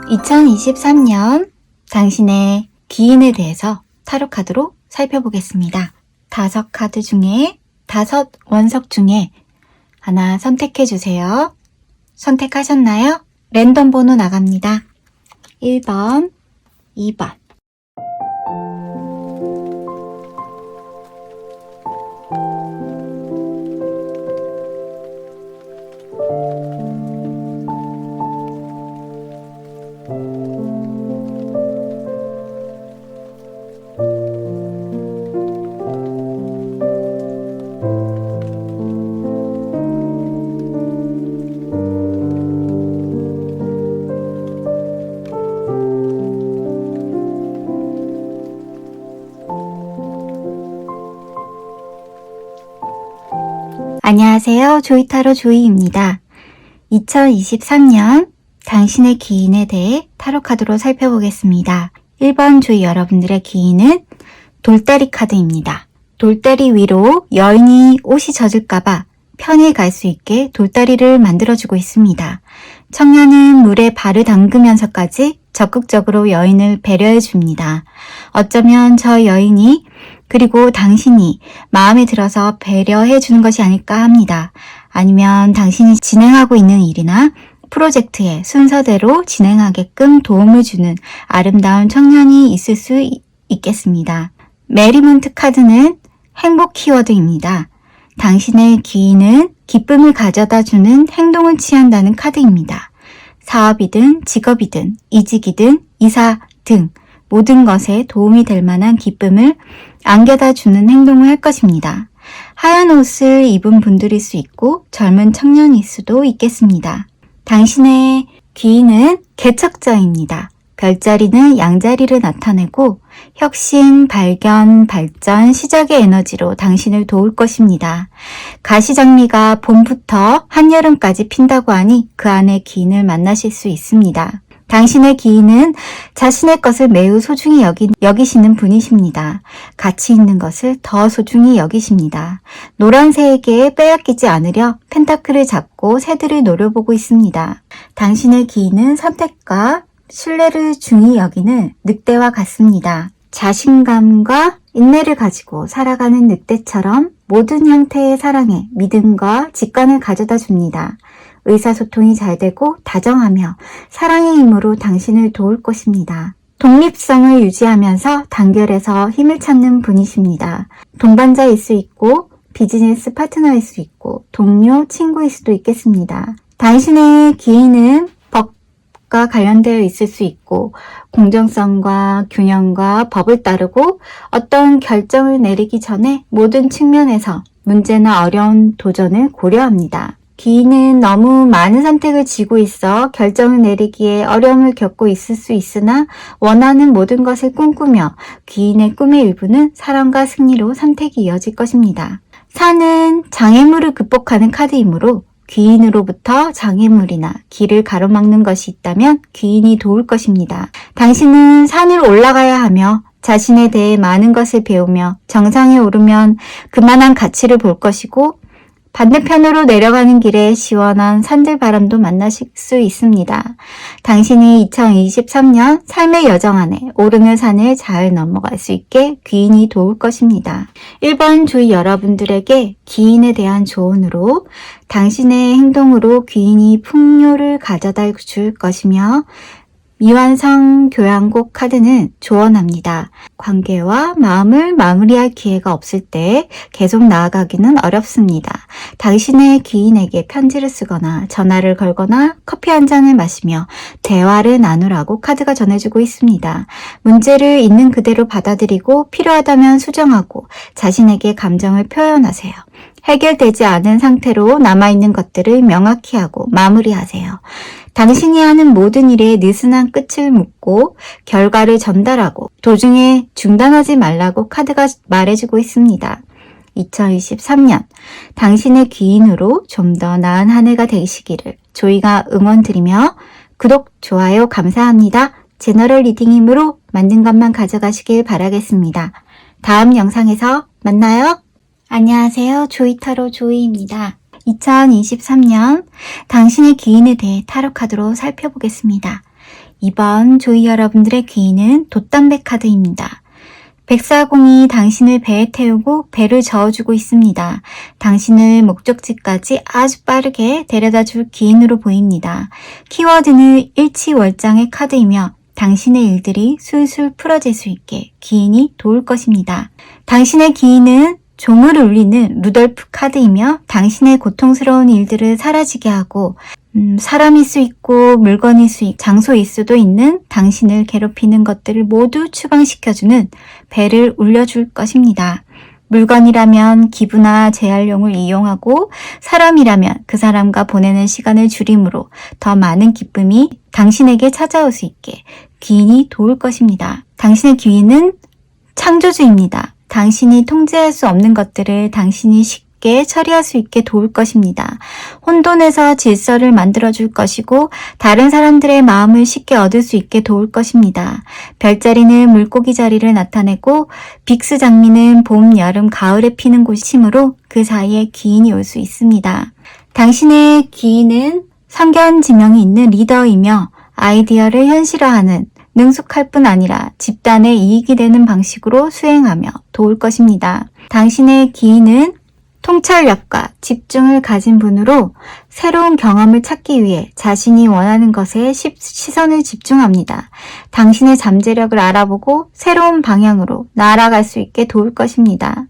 2023년 당신의 기인에 대해서 타로 카드로 살펴보겠습니다. 5카드 중에 5 원석 중에 하나 선택해 주세요. 선택하셨나요? 랜덤 번호 나갑니다. 1번, 2번. 안녕하세요. 조이타로 조이입니다. 2023년 당신의 기인에 대해 타로카드로 살펴보겠습니다. 1번 조이 여러분들의 기인은 돌다리 카드입니다. 돌다리 위로 여인이 옷이 젖을까봐 편히 갈 수 있게 돌다리를 만들어주고 있습니다. 청년은 물에 발을 담그면서까지 적극적으로 여인을 배려해줍니다. 어쩌면 저 여인이 그리고 당신이 마음에 들어서 배려해 주는 것이 아닐까 합니다. 아니면 당신이 진행하고 있는 일이나 프로젝트에 순서대로 진행하게끔 도움을 주는 아름다운 청년이 있을 수 있겠습니다. 메리먼트 카드는 행복 키워드입니다. 당신의 기인은 기쁨을 가져다 주는 행동을 취한다는 카드입니다. 사업이든 직업이든 이직이든 이사 등 모든 것에 도움이 될 만한 기쁨을 안겨다 주는 행동을 할 것입니다. 하얀 옷을 입은 분들일 수 있고 젊은 청년일 수도 있겠습니다. 당신의 기인은 개척자입니다. 별자리는 양자리를 나타내고 혁신, 발견, 발전, 시작의 에너지로 당신을 도울 것입니다. 가시장미가 봄부터 한여름까지 핀다고 하니 그 안에 기인을 만나실 수 있습니다. 당신의 기인은 자신의 것을 매우 소중히 여기시는 분이십니다. 가치 있는 것을 더 소중히 여기십니다. 노란색에 빼앗기지 않으려 펜타클을 잡고 새들을 노려보고 있습니다. 당신의 기인은 선택과 신뢰를 중히 여기는 늑대와 같습니다. 자신감과 인내를 가지고 살아가는 늑대처럼 모든 형태의 사랑에 믿음과 직관을 가져다 줍니다. 의사소통이 잘 되고 다정하며 사랑의 힘으로 당신을 도울 것입니다. 독립성을 유지하면서 단결해서 힘을 찾는 분이십니다. 동반자일 수 있고 비즈니스 파트너일 수 있고 동료, 친구일 수도 있겠습니다. 당신의 기인은 법과 관련되어 있을 수 있고 공정성과 균형과 법을 따르고 어떤 결정을 내리기 전에 모든 측면에서 문제나 어려운 도전을 고려합니다. 기인은 너무 많은 선택을 지고 있어 결정을 내리기에 어려움을 겪고 있을 수 있으나 원하는 모든 것을 꿈꾸며 기인의 꿈의 일부는 사랑과 승리로 선택이 이어질 것입니다. 산은 장애물을 극복하는 카드이므로 귀인으로부터 장애물이나 길을 가로막는 것이 있다면 귀인이 도울 것입니다. 당신은 산을 올라가야 하며 자신에 대해 많은 것을 배우며 정상에 오르면 그만한 가치를 볼 것이고 반대편으로 내려가는 길에 시원한 산들바람도 만나실 수 있습니다. 당신이 2023년 삶의 여정 안에 오르는 산을 잘 넘어갈 수 있게 귀인이 도울 것입니다. 1번 주위 여러분들에게 기인에 대한 조언으로 당신의 행동으로 귀인이 풍요를 가져다 줄 것이며 미완성 교양곡 카드는 조언합니다. 관계와 마음을 마무리할 기회가 없을 때 계속 나아가기는 어렵습니다. 당신의 기인에게 편지를 쓰거나 전화를 걸거나 커피 한 잔을 마시며 대화를 나누라고 카드가 전해주고 있습니다. 문제를 있는 그대로 받아들이고 필요하다면 수정하고 자신에게 감정을 표현하세요. 해결되지 않은 상태로 남아있는 것들을 명확히 하고 마무리하세요. 당신이 하는 모든 일에 느슨한 끝을 묻고 결과를 전달하고 도중에 중단하지 말라고 카드가 말해주고 있습니다. 2023년 당신의 귀인으로 좀 더 나은 한 해가 되시기를 조이가 응원드리며 구독, 좋아요 감사합니다. 제너럴 리딩이므로 맞는 것만 가져가시길 바라겠습니다. 다음 영상에서 만나요. 안녕하세요. 조이타로 조이입니다. 2023년 당신의 기인에 대해 타로 카드로 살펴보겠습니다. 이번 조이 여러분들의 기인은 돛담배 카드입니다. 백사공이 당신을 배에 태우고 배를 저어주고 있습니다. 당신을 목적지까지 아주 빠르게 데려다 줄 기인으로 보입니다. 키워드는 일치월장의 카드이며 당신의 일들이 술술 풀어질 수 있게 기인이 도울 것입니다. 당신의 기인은 종을 울리는 루돌프 카드이며 당신의 고통스러운 일들을 사라지게 하고 사람일 수 있고 물건일 수 있고 장소일 수도 있는 당신을 괴롭히는 것들을 모두 추방시켜주는 벨을 울려줄 것입니다. 물건이라면 기부나 재활용을 이용하고 사람이라면 그 사람과 보내는 시간을 줄이므로 더 많은 기쁨이 당신에게 찾아올 수 있게 기인이 도울 것입니다. 당신의 기인은 창조주입니다. 당신이 통제할 수 없는 것들을 당신이 쉽게 처리할 수 있게 도울 것입니다. 혼돈에서 질서를 만들어줄 것이고 다른 사람들의 마음을 쉽게 얻을 수 있게 도울 것입니다. 별자리는 물고기 자리를 나타내고 빅스 장미는 봄, 여름, 가을에 피는 곳이므로 그 사이에 기인이 올 수 있습니다. 당신의 기인은 성견지명이 있는 리더이며 아이디어를 현실화하는 능숙할 뿐 아니라 집단의 이익이 되는 방식으로 수행하며 도울 것입니다. 당신의 기인은 통찰력과 집중을 가진 분으로 새로운 경험을 찾기 위해 자신이 원하는 것에 시선을 집중합니다. 당신의 잠재력을 알아보고 새로운 방향으로 나아갈 수 있게 도울 것입니다.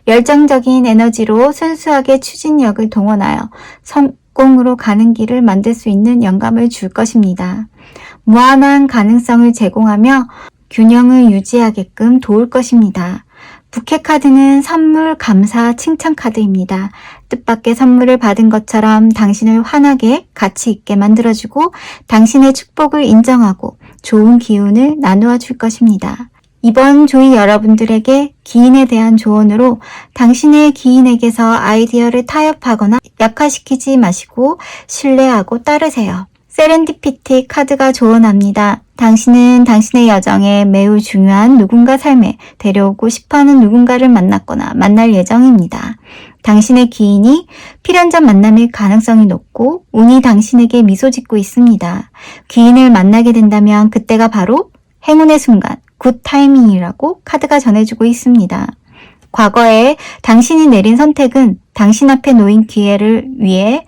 열정적인 에너지로 순수하게 추진력을 동원하여 성공으로 가는 길을 만들 수 있는 영감을 줄 것입니다. 무한한 가능성을 제공하며 균형을 유지하게끔 도울 것입니다. 부캐 카드는 선물, 감사, 칭찬 카드입니다. 뜻밖의 선물을 받은 것처럼 당신을 환하게 가치 있게 만들어주고 당신의 축복을 인정하고 좋은 기운을 나누어 줄 것입니다. 이번 조이 여러분들에게 기인에 대한 조언으로 당신의 기인에게서 아이디어를 타협하거나 약화시키지 마시고 신뢰하고 따르세요. 세렌디피티 카드가 조언합니다. 당신은 당신의 여정에 매우 중요한 누군가 삶에 데려오고 싶어하는 누군가를 만났거나 만날 예정입니다. 당신의 기인이 필연적 만남일 가능성이 높고 운이 당신에게 미소 짓고 있습니다. 기인을 만나게 된다면 그때가 바로 행운의 순간, 굿 타이밍이라고 카드가 전해주고 있습니다. 과거에 당신이 내린 선택은 당신 앞에 놓인 기회를 위해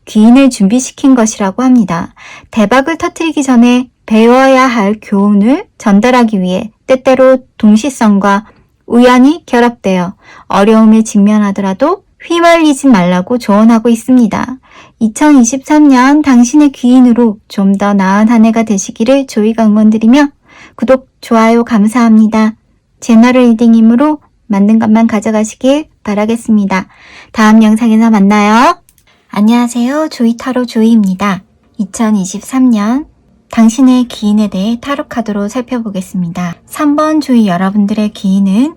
기인을 준비시킨 것이라고 합니다. 대박을 터뜨리기 전에 배워야 할 교훈을 전달하기 위해 때때로 동시성과 우연이 결합되어 어려움에 직면하더라도 휘말리지 말라고 조언하고 있습니다. 2023년 당신의 기인으로 좀 더 나은 한 해가 되시기를 조이가 응원드리며 구독, 좋아요 감사합니다. 제너럴 리딩이므로 맞는 것만 가져가시길 바라겠습니다. 다음 영상에서 만나요. 안녕하세요. 조이타로 조이입니다. 2023년 당신의 기인에 대해 타로 카드로 살펴보겠습니다. 3번 조이 여러분들의 기인은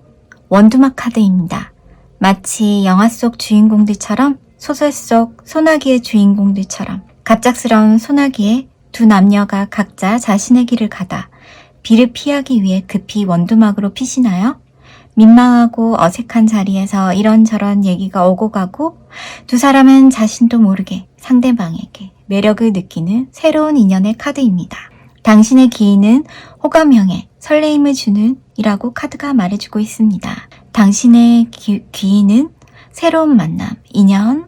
원두막 카드입니다. 마치 영화 속 주인공들처럼 소설 속 소나기의 주인공들처럼 갑작스러운 소나기에 두 남녀가 각자 자신의 길을 가다 비를 피하기 위해 급히 원두막으로 피시나요? 민망하고 어색한 자리에서 이런저런 얘기가 오고 가고 두 사람은 자신도 모르게 상대방에게 매력을 느끼는 새로운 인연의 카드입니다. 당신의 기인은 호감형에 설레임을 주는 이라고 카드가 말해주고 있습니다. 당신의 기인은 새로운 만남, 인연,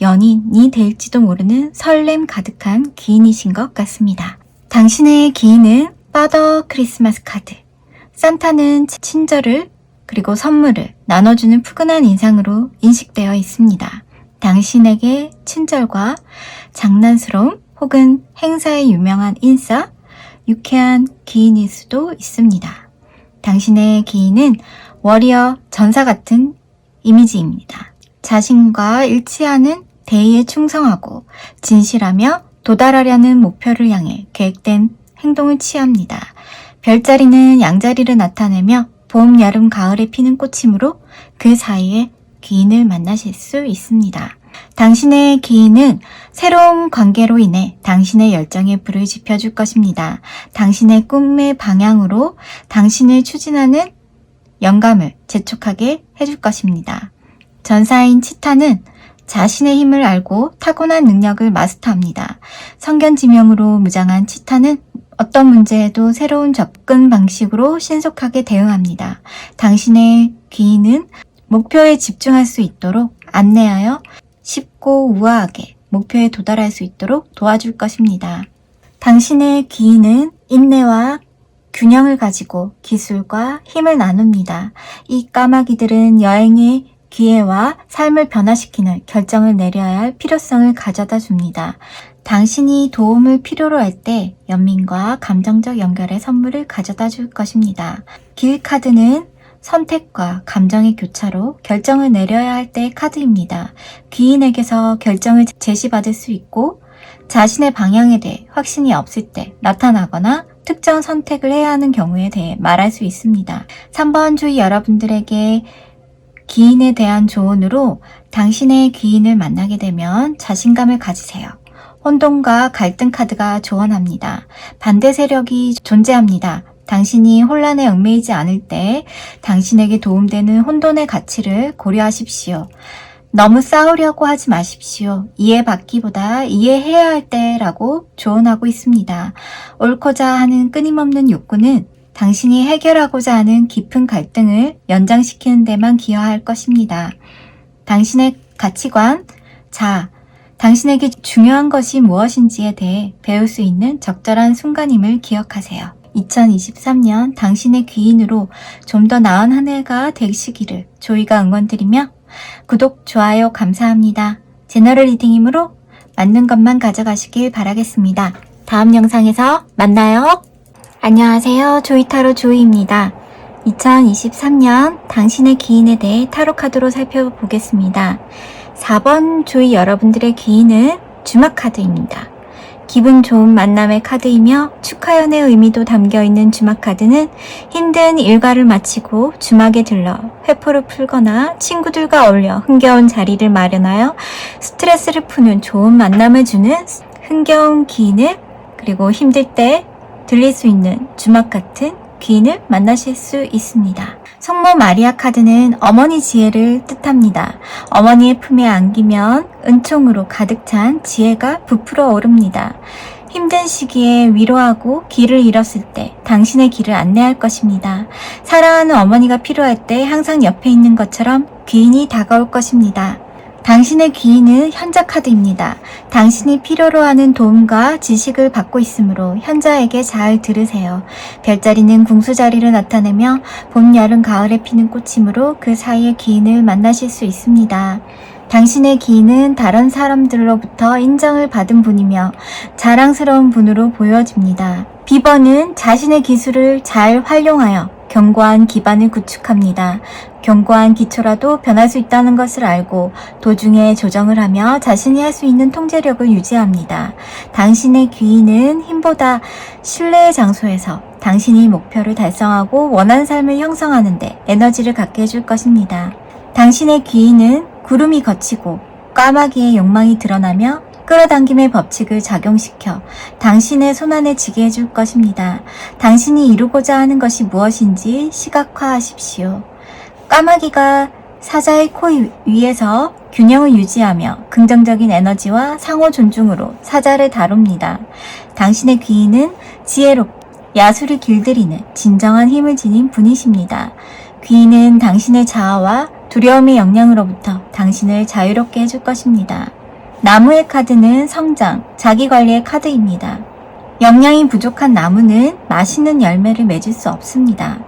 연인이 될지도 모르는 설렘 가득한 기인이신 것 같습니다. 당신의 기인은 파더 크리스마스 카드. 산타는 친절을 그리고 선물을 나눠주는 푸근한 인상으로 인식되어 있습니다. 당신에게 친절과 장난스러움 혹은 행사에 유명한 인싸, 유쾌한 기인일 수도 있습니다. 당신의 기인은 워리어 전사 같은 이미지입니다. 자신과 일치하는 대의에 충성하고 진실하며 도달하려는 목표를 향해 계획된 행동을 취합니다. 별자리는 양자리를 나타내며 봄, 여름, 가을에 피는 꽃이므로 그 사이에 기인을 만나실 수 있습니다. 당신의 기인은 새로운 관계로 인해 당신의 열정에 불을 지펴줄 것입니다. 당신의 꿈의 방향으로 당신을 추진하는 영감을 재촉하게 해줄 것입니다. 전사인 치타는 자신의 힘을 알고 타고난 능력을 마스터합니다. 성견지명으로 무장한 치타는 어떤 문제에도 새로운 접근 방식으로 신속하게 대응합니다. 당신의 귀인은 목표에 집중할 수 있도록 안내하여 쉽고 우아하게 목표에 도달할 수 있도록 도와줄 것입니다. 당신의 귀인은 인내와 균형을 가지고 기술과 힘을 나눕니다. 이 까마귀들은 여행의 기회와 삶을 변화시키는 결정을 내려야 할 필요성을 가져다 줍니다. 당신이 도움을 필요로 할 때 연민과 감정적 연결의 선물을 가져다 줄 것입니다. 길 카드는 선택과 감정의 교차로 결정을 내려야 할 때의 카드입니다. 귀인에게서 결정을 제시받을 수 있고 자신의 방향에 대해 확신이 없을 때 나타나거나 특정 선택을 해야 하는 경우에 대해 말할 수 있습니다. 3번 주의 여러분들에게 귀인에 대한 조언으로 당신의 귀인을 만나게 되면 자신감을 가지세요. 혼돈과 갈등 카드가 조언합니다. 반대 세력이 존재합니다. 당신이 혼란에 얽매이지 않을 때 당신에게 도움되는 혼돈의 가치를 고려하십시오. 너무 싸우려고 하지 마십시오. 이해받기보다 이해해야 할 때라고 조언하고 있습니다. 옳고자 하는 끊임없는 욕구는 당신이 해결하고자 하는 깊은 갈등을 연장시키는 데만 기여할 것입니다. 당신의 가치관, 당신에게 중요한 것이 무엇인지에 대해 배울 수 있는 적절한 순간임을 기억하세요. 2023년 당신의 귀인으로 좀 더 나은 한 해가 되시기를 조이가 응원드리며 구독, 좋아요 감사합니다. 제너럴 리딩이므로 맞는 것만 가져가시길 바라겠습니다. 다음 영상에서 만나요. 안녕하세요. 조이타로 조이입니다. 2023년 당신의 귀인에 대해 타로 카드로 살펴보겠습니다. 4번 조이 여러분들의 귀인은 주막 카드입니다. 기분 좋은 만남의 카드이며 축하연의 의미도 담겨있는 주막 카드는 힘든 일과를 마치고 주막에 들러 회포를 풀거나 친구들과 어울려 흥겨운 자리를 마련하여 스트레스를 푸는 좋은 만남을 주는 흥겨운 귀인을, 그리고 힘들 때 들릴 수 있는 주막 같은 귀인을 만나실 수 있습니다. 성모 마리아 카드는 어머니 지혜를 뜻합니다. 어머니의 품에 안기면 은총으로 가득 찬 지혜가 부풀어 오릅니다. 힘든 시기에 위로하고 길을 잃었을 때 당신의 길을 안내할 것입니다. 사랑하는 어머니가 필요할 때 항상 옆에 있는 것처럼 귀인이 다가올 것입니다. 당신의 귀인은 현자 카드입니다. 당신이 필요로 하는 도움과 지식을 받고 있으므로 현자에게 잘 들으세요. 별자리는 궁수자리를 나타내며 봄, 여름, 가을에 피는 꽃이므로 그 사이에 귀인을 만나실 수 있습니다. 당신의 귀인은 다른 사람들로부터 인정을 받은 분이며 자랑스러운 분으로 보여집니다. 비번은 자신의 기술을 잘 활용하여 견고한 기반을 구축합니다. 견고한 기초라도 변할 수 있다는 것을 알고 도중에 조정을 하며 자신이 할 수 있는 통제력을 유지합니다. 당신의 귀인은 힘보다 신뢰의 장소에서 당신이 목표를 달성하고 원하는 삶을 형성하는 데 에너지를 갖게 해줄 것입니다. 당신의 귀인은 구름이 걷히고 까마귀의 욕망이 드러나며 끌어당김의 법칙을 작용시켜 당신의 손안에 쥐게 해줄 것입니다. 당신이 이루고자 하는 것이 무엇인지 시각화하십시오. 까마귀가 사자의 코 위에서 균형을 유지하며 긍정적인 에너지와 상호 존중으로 사자를 다룹니다. 당신의 귀인은 지혜롭고 야수를 길들이는 진정한 힘을 지닌 분이십니다. 귀인은 당신의 자아와 두려움의 영향으로부터 당신을 자유롭게 해줄 것입니다. 나무의 카드는 성장, 자기관리의 카드입니다. 영양이 부족한 나무는 맛있는 열매를 맺을 수 없습니다.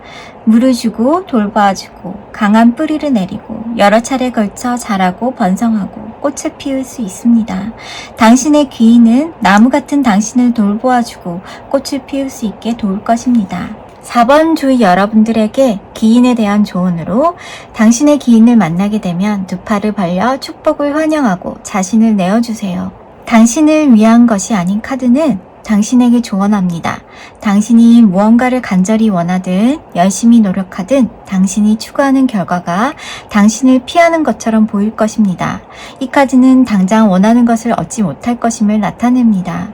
물을 주고 돌봐주고 강한 뿌리를 내리고 여러 차례 걸쳐 자라고 번성하고 꽃을 피울 수 있습니다. 당신의 귀인은 나무 같은 당신을 돌보아주고 꽃을 피울 수 있게 도울 것입니다. 4번 주의 여러분들에게 귀인에 대한 조언으로 당신의 귀인을 만나게 되면 두 팔을 벌려 축복을 환영하고 자신을 내어주세요. 당신을 위한 것이 아닌 카드는 당신에게 조언합니다. 당신이 무언가를 간절히 원하든 열심히 노력하든 당신이 추구하는 결과가 당신을 피하는 것처럼 보일 것입니다. 이 카드는 당장 원하는 것을 얻지 못할 것임을 나타냅니다.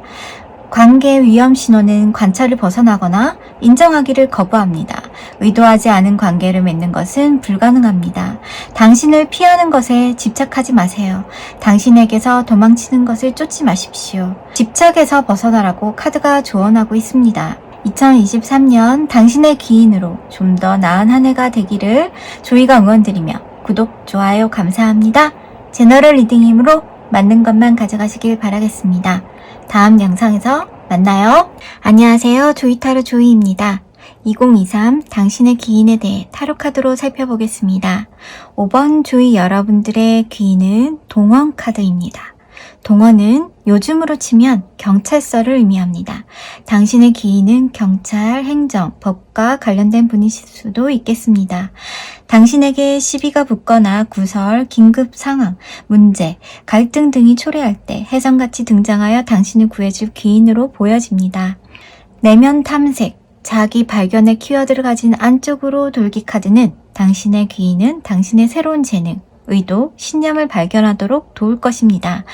관계 위험 신호는 관찰을 벗어나거나 인정하기를 거부합니다. 의도하지 않은 관계를 맺는 것은 불가능합니다. 당신을 피하는 것에 집착하지 마세요. 당신에게서 도망치는 것을 쫓지 마십시오. 집착에서 벗어나라고 카드가 조언하고 있습니다. 2023년 당신의 기인으로 좀 더 나은 한 해가 되기를 조이가 응원드리며 구독, 좋아요 감사합니다. 제너럴 리딩이므로 맞는 것만 가져가시길 바라겠습니다. 다음 영상에서 만나요. 안녕하세요. 조이타로 조이입니다. 2023 당신의 기인에 대해 타로카드로 살펴보겠습니다. 5번 조이 여러분들의 기인은 동원 카드입니다. 동원은 요즘으로 치면 경찰서를 의미합니다. 당신의 기인은 경찰, 행정, 법과 관련된 분이실 수도 있겠습니다. 당신에게 시비가 붙거나 구설, 긴급 상황, 문제, 갈등 등이 초래할 때 혜성같이 등장하여 당신을 구해줄 기인으로 보여집니다. 내면 탐색, 자기 발견의 키워드를 가진 안쪽으로 돌기 카드는 당신의 기인은 당신의 새로운 재능, 의도, 신념을 발견하도록 도울 것입니다.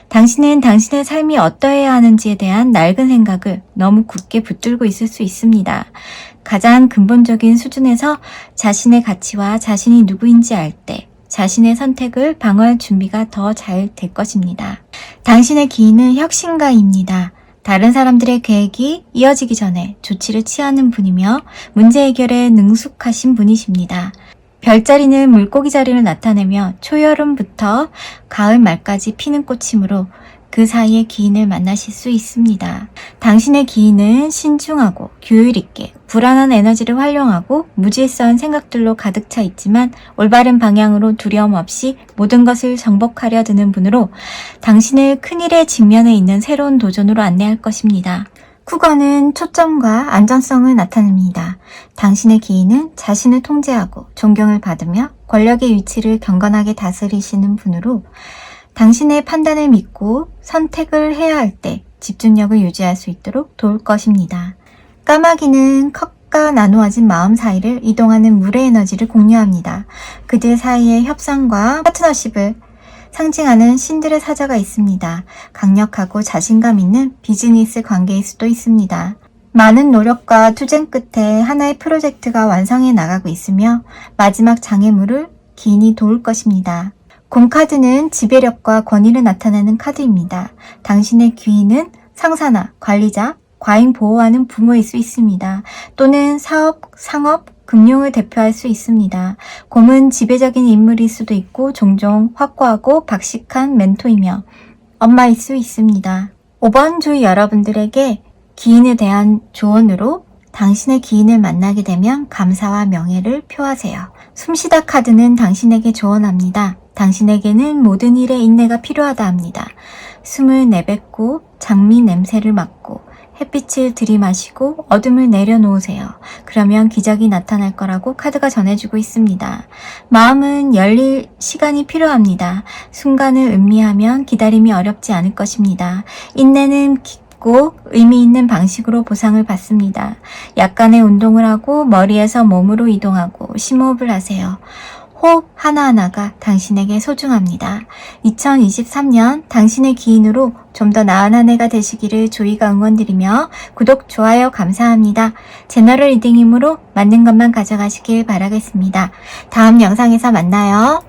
당신은 당신의 삶이 어떠해야 하는지에 대한 낡은 생각을 너무 굳게 붙들고 있을 수 있습니다. 가장 근본적인 수준에서 자신의 가치와 자신이 누구인지 알 때 자신의 선택을 방어할 준비가 더 잘 될 것입니다. 당신의 기인은 혁신가입니다. 다른 사람들의 계획이 이어지기 전에 조치를 취하는 분이며 문제 해결에 능숙하신 분이십니다. 별자리는 물고기 자리를 나타내며 초여름부터 가을 말까지 피는 꽃이므로 그 사이에 기인을 만나실 수 있습니다. 당신의 기인은 신중하고 규율 있게 불안한 에너지를 활용하고 무질서한 생각들로 가득 차 있지만 올바른 방향으로 두려움 없이 모든 것을 정복하려 드는 분으로 당신을 큰일의 직면에 있는 새로운 도전으로 안내할 것입니다. 쿠거는 초점과 안전성을 나타냅니다. 당신의 기인은 자신을 통제하고 존경을 받으며 권력의 위치를 경건하게 다스리시는 분으로 당신의 판단을 믿고 선택을 해야 할 때 집중력을 유지할 수 있도록 도울 것입니다. 까마귀는 컵과 나누어진 마음 사이를 이동하는 물의 에너지를 공유합니다. 그들 사이의 협상과 파트너십을 상징하는 신들의 사자가 있습니다. 강력하고 자신감 있는 비즈니스 관계일 수도 있습니다. 많은 노력과 투쟁 끝에 하나의 프로젝트가 완성해 나가고 있으며 마지막 장애물을 기인이 도울 것입니다. 공카드는 지배력과 권위를 나타내는 카드입니다. 당신의 기인은 상사나 관리자, 과잉 보호하는 부모일 수 있습니다. 또는 사업, 상업, 금융을 대표할 수 있습니다. 곰은 지배적인 인물일 수도 있고 종종 확고하고 박식한 멘토이며 엄마일 수 있습니다. 5번 조이 여러분들에게 기인에 대한 조언으로 당신의 기인을 만나게 되면 감사와 명예를 표하세요. 숨쉬다 카드는 당신에게 조언합니다. 당신에게는 모든 일에 인내가 필요하다 합니다. 숨을 내뱉고 장미 냄새를 맡고 햇빛을 들이마시고 어둠을 내려놓으세요. 그러면 기적이 나타날 거라고 카드가 전해주고 있습니다. 마음은 열릴 시간이 필요합니다. 순간을 음미하면 기다림이 어렵지 않을 것입니다. 인내는 깊고 의미 있는 방식으로 보상을 받습니다. 약간의 운동을 하고 머리에서 몸으로 이동하고 심호흡을 하세요. 호흡 하나하나가 당신에게 소중합니다. 2023년 당신의 기인으로 좀 더 나은 한 해가 되시기를 조이가 응원드리며 구독, 좋아요 감사합니다. 제너럴 리딩이므로 맞는 것만 가져가시길 바라겠습니다. 다음 영상에서 만나요.